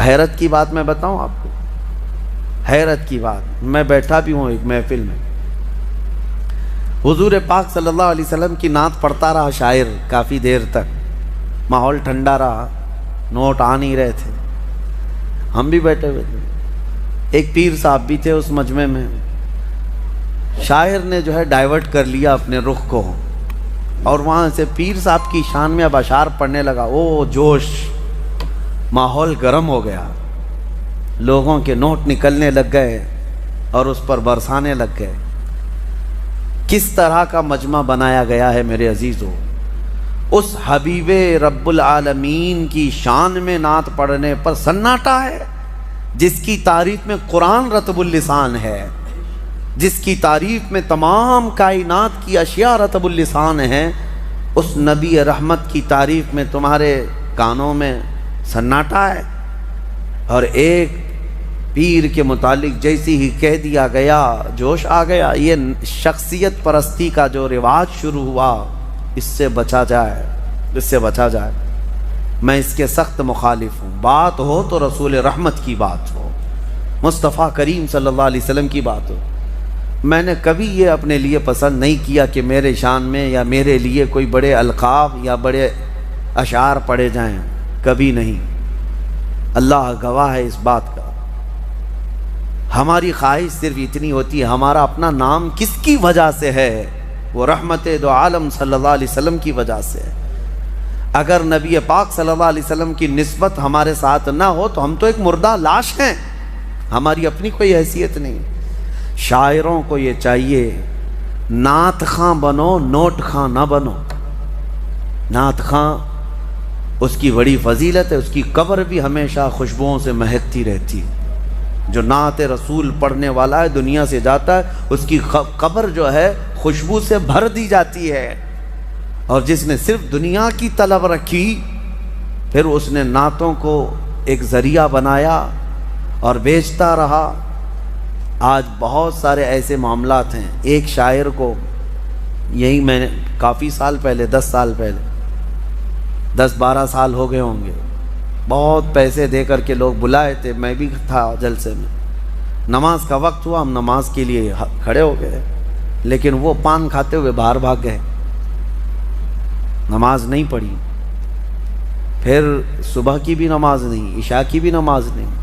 حیرت کی بات میں بتاؤں آپ کو، حیرت کی بات، میں بیٹھا بھی ہوں ایک محفل میں، حضور پاک صلی اللہ علیہ وسلم کی نعت پڑھتا رہا شاعر کافی دیر تک، ماحول ٹھنڈا رہا، نوٹ آ نہیں رہے تھے، ہم بھی بیٹھے ہوئے تھے، ایک پیر صاحب بھی تھے اس مجمع میں، شاعر نے جو ہے ڈائیورٹ کر لیا اپنے رخ کو، اور وہاں سے پیر صاحب کی شان میں اب اشعار پڑھنے لگا، او جوش، ماحول گرم ہو گیا، لوگوں کے نوٹ نکلنے لگ گئے اور اس پر برسانے لگ گئے۔ کس طرح کا مجمع بنایا گیا ہے میرے عزیزو، اس حبیب رب العالمین کی شان میں نعت پڑھنے پر سناٹا ہے، جس کی تعریف میں قرآن رطب اللسان ہے، جس کی تعریف میں تمام کائنات کی اشیاء رطب اللسان ہیں، اس نبی رحمت کی تعریف میں تمہارے کانوں میں سناٹا ہے۔ اور ایک پیر کے متعلق جیسی ہی کہہ دیا گیا، جوش آ گیا۔ یہ شخصیت پرستی کا جو رواج شروع ہوا، اس سے بچا جائے، اس سے بچا جائے۔ میں اس کے سخت مخالف ہوں۔ بات ہو تو رسول رحمت کی بات ہو، مصطفیٰ کریم صلی اللہ علیہ وسلم کی بات ہو۔ میں نے کبھی یہ اپنے لیے پسند نہیں کیا کہ میرے شان میں یا میرے لیے کوئی بڑے القاب یا بڑے اشعار پڑھے جائیں، کبھی نہیں۔ اللہ گواہ ہے اس بات کا۔ ہماری خواہش صرف اتنی ہوتی ہے، ہمارا اپنا نام کس کی وجہ سے ہے؟ وہ رحمت دو عالم صلی اللہ علیہ وسلم کی وجہ سے ہے۔ اگر نبی پاک صلی اللہ علیہ وسلم کی نسبت ہمارے ساتھ نہ ہو تو ہم تو ایک مردہ لاش ہیں، ہماری اپنی کوئی حیثیت نہیں۔ شاعروں کو یہ چاہیے، نعت خواں بنو، نوٹ خواں نہ بنو۔ نعت خواں، اس کی بڑی فضیلت ہے، اس کی قبر بھی ہمیشہ خوشبوؤں سے مہکتی رہتی ہے۔ جو نعت رسول پڑھنے والا ہے، دنیا سے جاتا ہے، اس کی قبر جو ہے خوشبو سے بھر دی جاتی ہے۔ اور جس نے صرف دنیا کی طلب رکھی، پھر اس نے نعتوں کو ایک ذریعہ بنایا اور بیچتا رہا۔ آج بہت سارے ایسے معاملات ہیں۔ ایک شاعر کو یہی میں نے کافی سال پہلے، 10 سال پہلے، 10-12 سال ہو گئے ہوں گے، بہت پیسے دے کر کے لوگ بلائے تھے، میں بھی تھا جلسے میں۔ نماز کا وقت ہوا، ہم نماز کے لیے کھڑے ہو گئے، لیکن وہ پان کھاتے ہوئے باہر بھاگ گئے، نماز نہیں پڑھی۔ پھر صبح کی بھی نماز نہیں، عشاء کی بھی نماز نہیں۔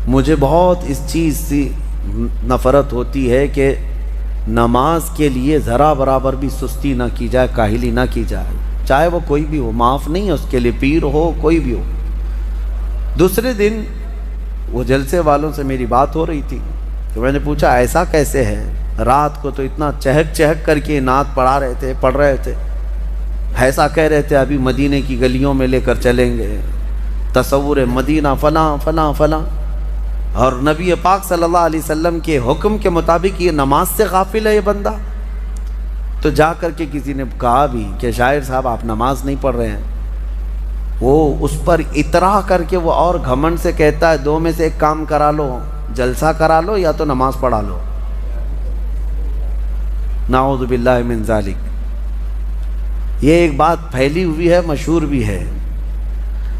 مجھے بہت اس چیز سے نفرت ہوتی ہے کہ نماز کے لیے ذرا برابر بھی سستی نہ کی جائے، کاہلی نہ کی جائے، چاہے وہ کوئی بھی ہو، معاف نہیں ہے اس کے لیے، پیر ہو کوئی بھی ہو۔ دوسرے دن وہ جلسے والوں سے میری بات ہو رہی تھی، تو میں نے پوچھا ایسا کیسے ہے؟ رات کو تو اتنا چہک چہک کر کے نعت پڑھ رہے تھے، ایسا کہہ رہے تھے ابھی مدینے کی گلیوں میں لے کر چلیں گے، تصور مدینہ فلاں فلاں فلاں، اور نبی پاک صلی اللہ علیہ وسلم کے حکم کے مطابق یہ نماز سے غافل ہے یہ بندہ۔ تو جا کر کے کسی نے کہا بھی کہ شاعر صاحب آپ نماز نہیں پڑھ رہے ہیں۔ وہ اس پر اطراح کر کے وہ اور گھمنڈ سے کہتا ہے دو میں سے ایک کام کرا لو، جلسہ کرا لو یا تو نماز پڑھا لو۔ نعوذ باللہ من ذالک۔ یہ ایک بات پھیلی ہوئی ہے، مشہور بھی ہے۔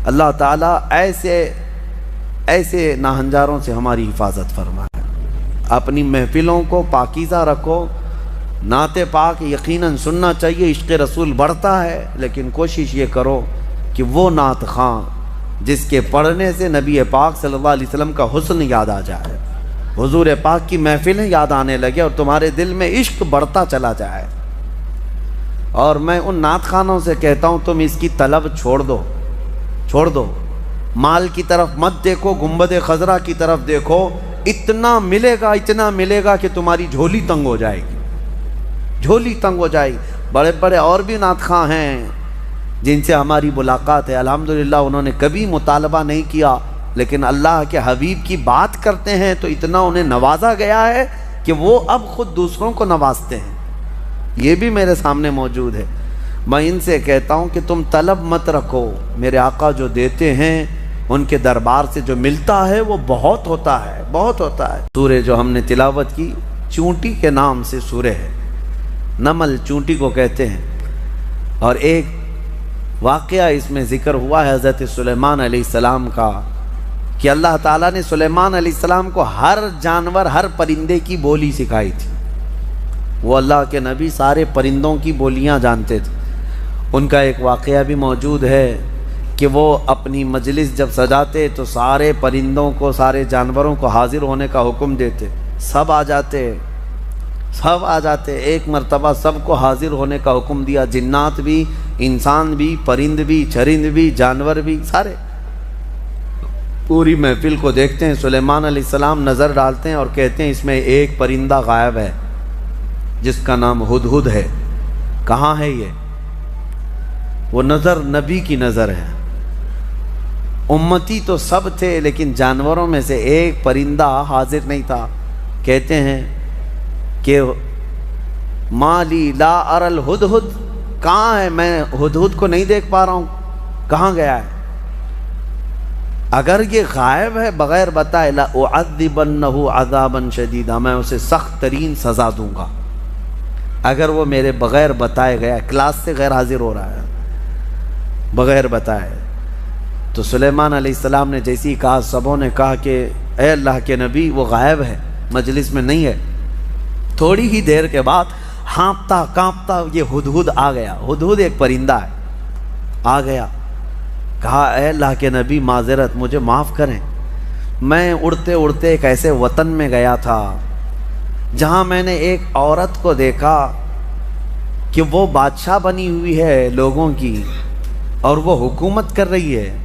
اللہ تعالیٰ ایسے ناہنجاروں سے ہماری حفاظت فرمائے۔ اپنی محفلوں کو پاکیزہ رکھو۔ نعت پاک یقیناً سننا چاہیے، عشق رسول بڑھتا ہے، لیکن کوشش یہ کرو کہ وہ نعت خواں جس کے پڑھنے سے نبی پاک صلی اللہ علیہ وسلم کا حسن یاد آ جائے، حضور پاک کی محفلیں یاد آنے لگے اور تمہارے دل میں عشق بڑھتا چلا جائے۔ اور میں ان نعت خوانوں سے کہتا ہوں تم اس کی طلب چھوڑ دو، مال کی طرف مت دیکھو، گنبد خضرا کی طرف دیکھو، اتنا ملے گا کہ تمہاری جھولی تنگ ہو جائے گی، جھولی تنگ ہو جائے گی۔ بڑے بڑے اور بھی نعت خواں ہیں جن سے ہماری ملاقات ہے، الحمدللہ انہوں نے کبھی مطالبہ نہیں کیا، لیکن اللہ کے حبیب کی بات کرتے ہیں تو اتنا انہیں نوازا گیا ہے کہ وہ اب خود دوسروں کو نوازتے ہیں۔ یہ بھی میرے سامنے موجود ہے۔ میں ان سے کہتا ہوں کہ تم طلب مت رکھو، میرے آقا جو دیتے ہیں ان کے دربار سے جو ملتا ہے وہ بہت ہوتا ہے، بہت ہوتا ہے۔ سورہ جو ہم نے تلاوت کی چونٹی کے نام سے سورہ ہے، نمل چونٹی کو کہتے ہیں، اور ایک واقعہ اس میں ذکر ہوا ہے حضرت سلیمان علیہ السلام کا کہ اللہ تعالیٰ نے سلیمان علیہ السلام کو ہر جانور، ہر پرندے کی بولی سکھائی تھی۔ وہ اللہ کے نبی سارے پرندوں کی بولیاں جانتے تھے۔ ان کا ایک واقعہ بھی موجود ہے کہ وہ اپنی مجلس جب سجاتے تو سارے پرندوں کو، سارے جانوروں کو حاضر ہونے کا حکم دیتے، سب آ جاتے۔ ایک مرتبہ سب کو حاضر ہونے کا حکم دیا، جنات بھی، انسان بھی، پرند بھی، چرند بھی، جانور بھی، سارے پوری محفل کو دیکھتے ہیں۔ سلیمان علیہ السلام نظر ڈالتے ہیں اور کہتے ہیں اس میں ایک پرندہ غائب ہے جس کا نام ہدہد ہے، کہاں ہے یہ؟ وہ نظر نبی کی نظر ہے، امتی تو سب تھے لیکن جانوروں میں سے ایک پرندہ حاضر نہیں تھا۔ کہتے ہیں کہ مالی لا ار الہدہد، کہاں ہے؟ میں ہدہد کو نہیں دیکھ پا رہا ہوں، کہاں گیا ہے؟ اگر یہ غائب ہے بغیر بتائے، لأعذبنہ عذابا شدیدا، میں اسے سخت ترین سزا دوں گا۔ اگر وہ میرے بغیر بتائے گیا، کلاس سے غیر حاضر ہو رہا ہے بغیر بتائے۔ تو سلیمان علیہ السلام نے جیسی ہی کہا، سبوں نے کہا کہ اے اللہ کے نبی وہ غائب ہے، مجلس میں نہیں ہے۔ تھوڑی ہی دیر کے بعد ہانپتا کانپتا یہ ہدہد آ گیا۔ ہدہد ایک پرندہ ہے، آ گیا، کہا اے اللہ کے نبی معذرت، مجھے معاف کریں، میں اڑتے اڑتے ایک ایسے وطن میں گیا تھا جہاں میں نے ایک عورت کو دیکھا کہ وہ بادشاہ بنی ہوئی ہے لوگوں کی اور وہ حکومت کر رہی ہے،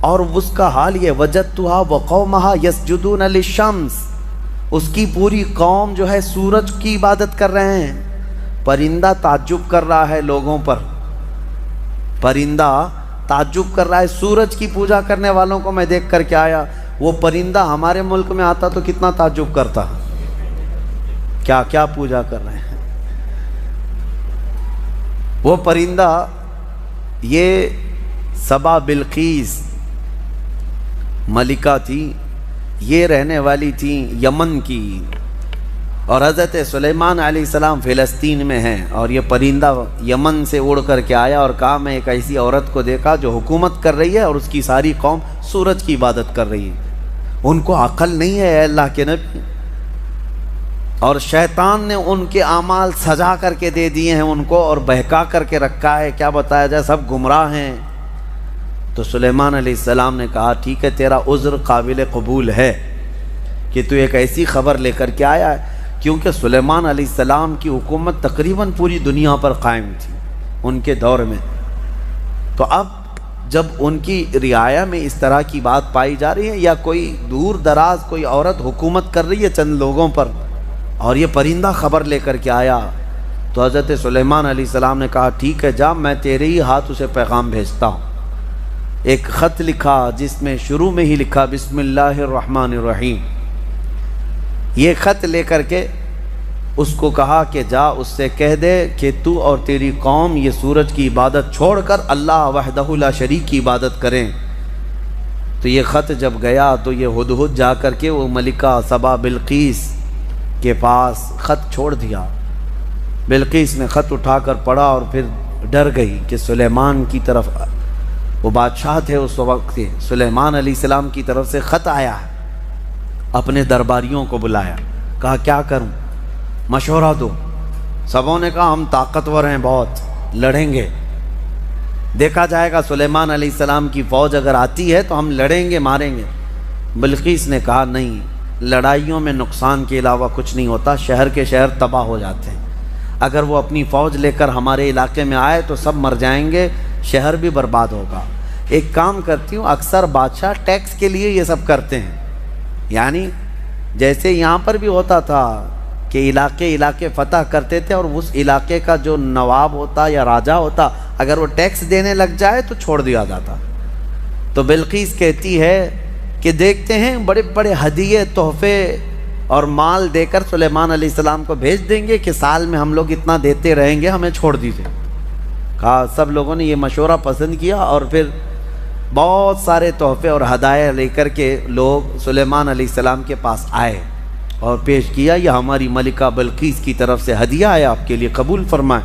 اور اس کا حال یہ وجدتھا وقومھا یسجدون للشمس، اس کی پوری قوم جو ہے سورج کی عبادت کر رہے ہیں۔ پرندہ تعجب کر رہا ہے لوگوں پر، پرندہ تعجب کر رہا ہے، سورج کی پوجا کرنے والوں کو میں دیکھ کر کے آیا۔ وہ پرندہ ہمارے ملک میں آتا تو کتنا تعجب کرتا، کیا کیا پوجا کر رہے ہیں۔ وہ پرندہ یہ سبا بلقیس ملکہ تھی، یہ رہنے والی تھی یمن کی، اور حضرت سلیمان علیہ السلام فلسطین میں ہیں، اور یہ پرندہ یمن سے اڑ کر کے آیا اور کہا میں ایک ایسی عورت کو دیکھا جو حکومت کر رہی ہے اور اس کی ساری قوم سورج کی عبادت کر رہی ہے۔ ان کو عقل نہیں ہے اے اللہ کے نبی، اور شیطان نے ان کے اعمال سجا کر کے دے دیے ہیں ان کو، اور بہکا کر کے رکھا ہے، کیا بتایا جائے، سب گمراہ ہیں۔ تو سلیمان علیہ السلام نے کہا ٹھیک ہے، تیرا عذر قابل قبول ہے کہ تو ایک ایسی خبر لے کر کے آیا ہے، کیونکہ سلیمان علیہ السلام کی حکومت تقریباً پوری دنیا پر قائم تھی ان کے دور میں۔ تو اب جب ان کی رعایا میں اس طرح کی بات پائی جا رہی ہے، یا کوئی دور دراز کوئی عورت حکومت کر رہی ہے چند لوگوں پر، اور یہ پرندہ خبر لے کر کے آیا، تو حضرت سلیمان علیہ السلام نے کہا ٹھیک ہے جا، میں تیرے ہی ہاتھ اسے پیغام بھیجتا ہوں۔ ایک خط لکھا جس میں شروع میں ہی لکھا بسم اللہ الرحمن الرحیم۔ یہ خط لے کر کے اس کو کہا کہ جا اس سے کہہ دے کہ تو اور تیری قوم یہ سورج کی عبادت چھوڑ کر اللہ وحدہ لا شریک کی عبادت کریں۔ تو یہ خط جب گیا تو یہ ہدہد جا کر کے وہ ملکہ سبا بلقیس کے پاس خط چھوڑ دیا۔ بلقیس نے خط اٹھا کر پڑھا اور پھر ڈر گئی کہ سلیمان کی طرف، وہ بادشاہ تھے اس وقت کے، سلیمان علیہ السلام کی طرف سے خط آیا ہے۔ اپنے درباریوں کو بلایا، کہا کیا کروں، مشورہ دو۔ سبوں نے کہا ہم طاقتور ہیں، بہت لڑیں گے، دیکھا جائے گا سلیمان علیہ السلام کی فوج اگر آتی ہے تو ہم لڑیں گے، ماریں گے۔ بلقیس نے کہا نہیں، لڑائیوں میں نقصان کے علاوہ کچھ نہیں ہوتا، شہر کے شہر تباہ ہو جاتے ہیں، اگر وہ اپنی فوج لے کر ہمارے علاقے میں آئے تو سب مر جائیں گے، شہر بھی برباد ہوگا۔ ایک کام کرتی ہوں، اکثر بادشاہ ٹیکس کے لیے یہ سب کرتے ہیں، یعنی جیسے یہاں پر بھی ہوتا تھا کہ علاقے فتح کرتے تھے، اور اس علاقے کا جو نواب ہوتا یا راجہ ہوتا اگر وہ ٹیکس دینے لگ جائے تو چھوڑ دیا جاتا۔ تو بلقیس کہتی ہے کہ دیکھتے ہیں بڑے بڑے ہدیے، تحفے اور مال دے کر سلیمان علیہ السلام کو بھیج دیں گے کہ سال میں ہم لوگ اتنا دیتے رہیں گے، ہمیں چھوڑ دیجیے۔ کہا سب لوگوں نے یہ مشورہ پسند کیا، اور پھر بہت سارے تحفے اور ہدایہ لے کر کے لوگ سلیمان علیہ السلام کے پاس آئے اور پیش کیا، یہ ہماری ملکہ بلقیس کی طرف سے ہدیہ ہے، آپ کے لیے قبول فرمائیں۔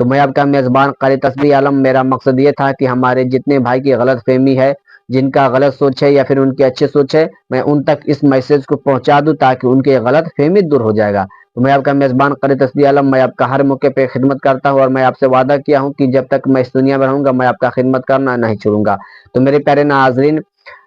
تو میں آپ کا میزبان قاری تسبیح عالم، میرا مقصد یہ تھا کہ ہمارے جتنے بھائی کی غلط فہمی ہے، جن کا غلط سوچ ہے یا پھر ان کی اچھی سوچ ہے، میں ان تک اس میسج کو پہنچا دوں تاکہ ان کی غلط فہمی دور ہو جائے گا۔ تو میں آپ کا میزبان قاری تسبیح عالم، میں آپ کا ہر موقع پہ خدمت کرتا ہوں، اور میں آپ سے وعدہ کیا ہوں کہ جب تک میں اس دنیا میں رہوں گا میں آپ کا خدمت کرنا نہیں چھوڑوں گا۔ تو میرے پیارے ناظرین،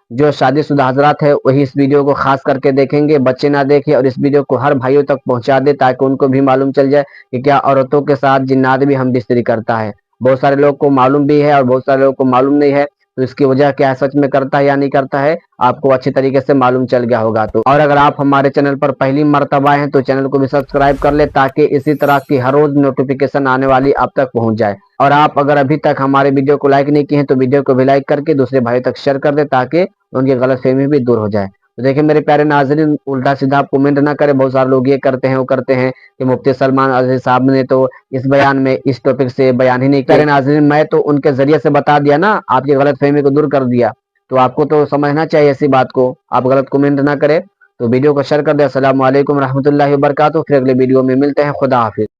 جو شادی شدہ حضرات ہے وہی اس ویڈیو کو خاص کر کے دیکھیں گے، بچے نہ دیکھیں، اور اس ویڈیو کو ہر بھائیوں تک پہنچا دے تاکہ ان کو بھی معلوم چل جائے کہ کیا عورتوں کے ساتھ جنات بھی ہم بستری کرتا ہے۔ بہت سارے لوگ کو معلوم بھی ہے اور بہت سارے لوگوں کو معلوم نہیں ہے، تو اس کی وجہ کیا ہے، سچ میں کرتا ہے یا نہیں کرتا ہے، آپ کو اچھی طریقے سے معلوم چل گیا ہوگا۔ تو اور اگر آپ ہمارے چینل پر پہلی مرتبہ ہیں تو چینل کو بھی سبسکرائب کر لیں تاکہ اسی طرح کی ہر روز نوٹیفیکیشن آنے والی آپ تک پہنچ جائے۔ اور آپ اگر ابھی تک ہمارے ویڈیو کو لائک نہیں کیے ہیں تو ویڈیو کو بھی لائک کر کے دوسرے بھائی تک شیئر کر دیں تاکہ ان کی غلط فہمی بھی دور ہو جائے۔ تو دیکھیں میرے پیارے ناظرین، الٹا سیدھا آپ کومنٹ نہ کریں، بہت سارے لوگ یہ کرتے ہیں وہ کرتے ہیں کہ مفتی سلمان اظہری صاحب نے تو اس بیان میں اس ٹاپک سے بیان ہی نہیں کیا۔ پیارے ناظرین، میں تو ان کے ذریعے سے بتا دیا نا، آپ کی غلط فہمی کو دور کر دیا، تو آپ کو تو سمجھنا چاہیے اسی بات کو، آپ غلط کومنٹ نہ کریں۔ تو ویڈیو کو شیئر کر دیں۔ السلام علیکم رحمۃ اللہ وبرکاتہ، پھر اگلے ویڈیو میں ملتے ہیں، خدا حافظ۔